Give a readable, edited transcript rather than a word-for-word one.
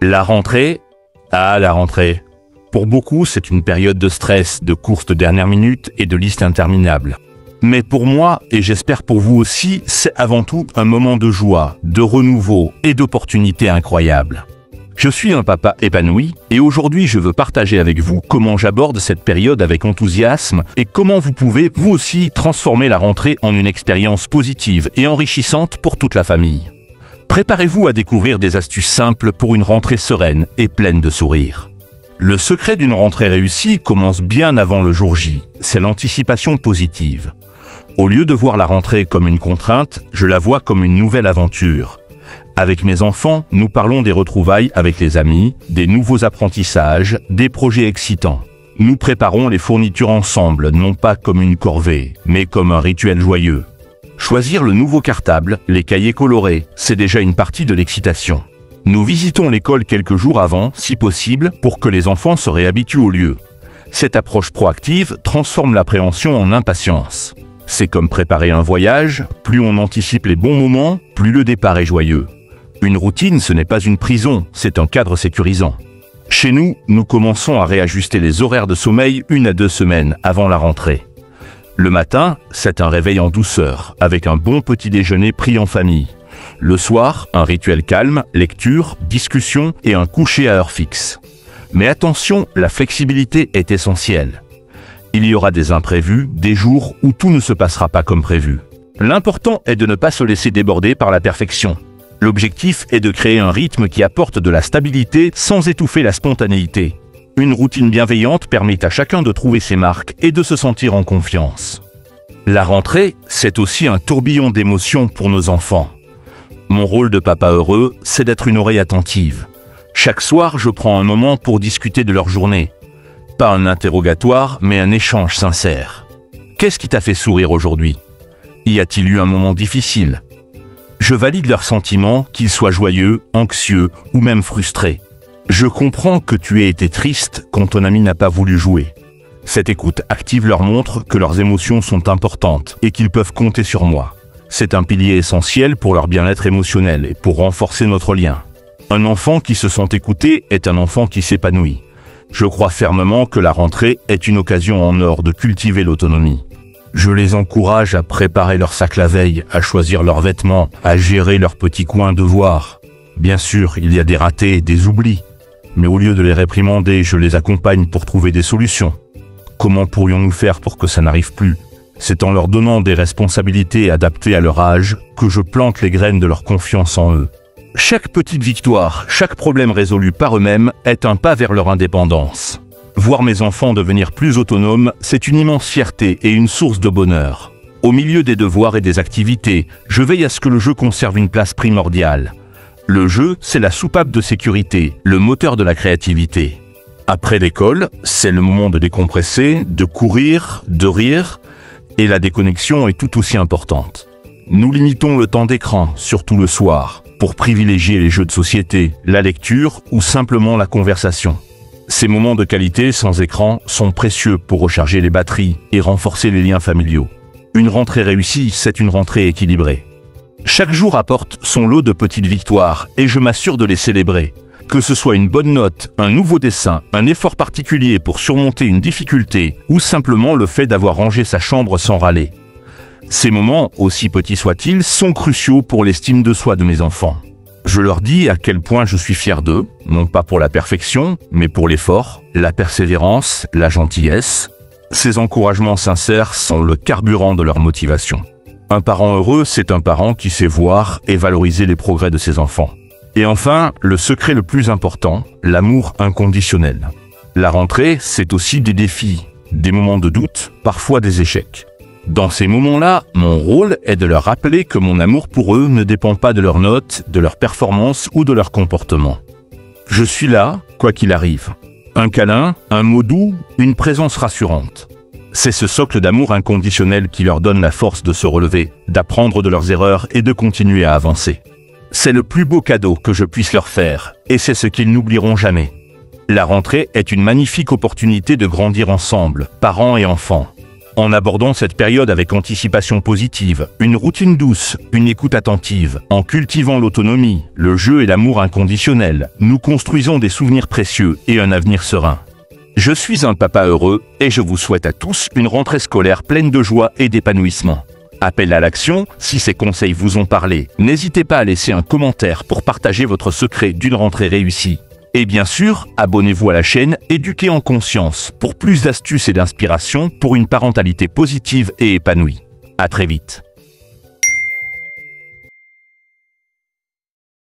La rentrée? Ah, la rentrée. Pour beaucoup, c'est une période de stress, de courses de dernière minute et de listes interminables. Mais pour moi, et j'espère pour vous aussi, c'est avant tout un moment de joie, de renouveau et d'opportunités incroyables. Je suis un papa épanoui et aujourd'hui je veux partager avec vous comment j'aborde cette période avec enthousiasme et comment vous pouvez, vous aussi, transformer la rentrée en une expérience positive et enrichissante pour toute la famille. Préparez-vous à découvrir des astuces simples pour une rentrée sereine et pleine de sourires. Le secret d'une rentrée réussie commence bien avant le jour J, c'est l'anticipation positive. Au lieu de voir la rentrée comme une contrainte, je la vois comme une nouvelle aventure. Avec mes enfants, nous parlons des retrouvailles avec les amis, des nouveaux apprentissages, des projets excitants. Nous préparons les fournitures ensemble, non pas comme une corvée, mais comme un rituel joyeux. Choisir le nouveau cartable, les cahiers colorés, c'est déjà une partie de l'excitation. Nous visitons l'école quelques jours avant, si possible, pour que les enfants se réhabituent au lieu. Cette approche proactive transforme l'appréhension en impatience. C'est comme préparer un voyage, plus on anticipe les bons moments, plus le départ est joyeux. Une routine, ce n'est pas une prison, c'est un cadre sécurisant. Chez nous, nous commençons à réajuster les horaires de sommeil 1 à 2 semaines avant la rentrée. Le matin, c'est un réveil en douceur, avec un bon petit déjeuner pris en famille. Le soir, un rituel calme, lecture, discussion et un coucher à heure fixe. Mais attention, la flexibilité est essentielle. Il y aura des imprévus, des jours où tout ne se passera pas comme prévu. L'important est de ne pas se laisser déborder par la perfection. L'objectif est de créer un rythme qui apporte de la stabilité sans étouffer la spontanéité. Une routine bienveillante permet à chacun de trouver ses marques et de se sentir en confiance. La rentrée, c'est aussi un tourbillon d'émotions pour nos enfants. Mon rôle de papa heureux, c'est d'être une oreille attentive. Chaque soir, je prends un moment pour discuter de leur journée. Pas un interrogatoire, mais un échange sincère. Qu'est-ce qui t'a fait sourire aujourd'hui? Y a-t-il eu un moment difficile? Je valide leurs sentiments, qu'ils soient joyeux, anxieux ou même frustrés. Je comprends que tu aies été triste quand ton ami n'a pas voulu jouer. Cette écoute active leur montre que leurs émotions sont importantes et qu'ils peuvent compter sur moi. C'est un pilier essentiel pour leur bien-être émotionnel et pour renforcer notre lien. Un enfant qui se sent écouté est un enfant qui s'épanouit. Je crois fermement que la rentrée est une occasion en or de cultiver l'autonomie. Je les encourage à préparer leur sac la veille, à choisir leurs vêtements, à gérer leurs petits coins devoirs. Bien sûr, il y a des ratés, des oublis. Mais au lieu de les réprimander, je les accompagne pour trouver des solutions. Comment pourrions-nous faire pour que ça n'arrive plus? C'est en leur donnant des responsabilités adaptées à leur âge que je plante les graines de leur confiance en eux. Chaque petite victoire, chaque problème résolu par eux-mêmes est un pas vers leur indépendance. Voir mes enfants devenir plus autonomes, c'est une immense fierté et une source de bonheur. Au milieu des devoirs et des activités, je veille à ce que le jeu conserve une place primordiale. Le jeu, c'est la soupape de sécurité, le moteur de la créativité. Après l'école, c'est le moment de décompresser, de courir, de rire, et la déconnexion est tout aussi importante. Nous limitons le temps d'écran, surtout le soir, pour privilégier les jeux de société, la lecture ou simplement la conversation. Ces moments de qualité sans écran sont précieux pour recharger les batteries et renforcer les liens familiaux. Une rentrée réussie, c'est une rentrée équilibrée. Chaque jour apporte son lot de petites victoires et je m'assure de les célébrer. Que ce soit une bonne note, un nouveau dessin, un effort particulier pour surmonter une difficulté ou simplement le fait d'avoir rangé sa chambre sans râler. Ces moments, aussi petits soient-ils, sont cruciaux pour l'estime de soi de mes enfants. Je leur dis à quel point je suis fier d'eux, non pas pour la perfection, mais pour l'effort, la persévérance, la gentillesse. Ces encouragements sincères sont le carburant de leur motivation. Un parent heureux, c'est un parent qui sait voir et valoriser les progrès de ses enfants. Et enfin, le secret le plus important, l'amour inconditionnel. La rentrée, c'est aussi des défis, des moments de doute, parfois des échecs. Dans ces moments-là, mon rôle est de leur rappeler que mon amour pour eux ne dépend pas de leurs notes, de leurs performances ou de leur comportement. Je suis là, quoi qu'il arrive. Un câlin, un mot doux, une présence rassurante. C'est ce socle d'amour inconditionnel qui leur donne la force de se relever, d'apprendre de leurs erreurs et de continuer à avancer. C'est le plus beau cadeau que je puisse leur faire, et c'est ce qu'ils n'oublieront jamais. La rentrée est une magnifique opportunité de grandir ensemble, parents et enfants. En abordant cette période avec anticipation positive, une routine douce, une écoute attentive, en cultivant l'autonomie, le jeu et l'amour inconditionnel, nous construisons des souvenirs précieux et un avenir serein. Je suis un papa heureux et je vous souhaite à tous une rentrée scolaire pleine de joie et d'épanouissement. Appel à l'action, si ces conseils vous ont parlé, n'hésitez pas à laisser un commentaire pour partager votre secret d'une rentrée réussie. Et bien sûr, abonnez-vous à la chaîne Éduquer en conscience pour plus d'astuces et d'inspiration pour une parentalité positive et épanouie. À très vite.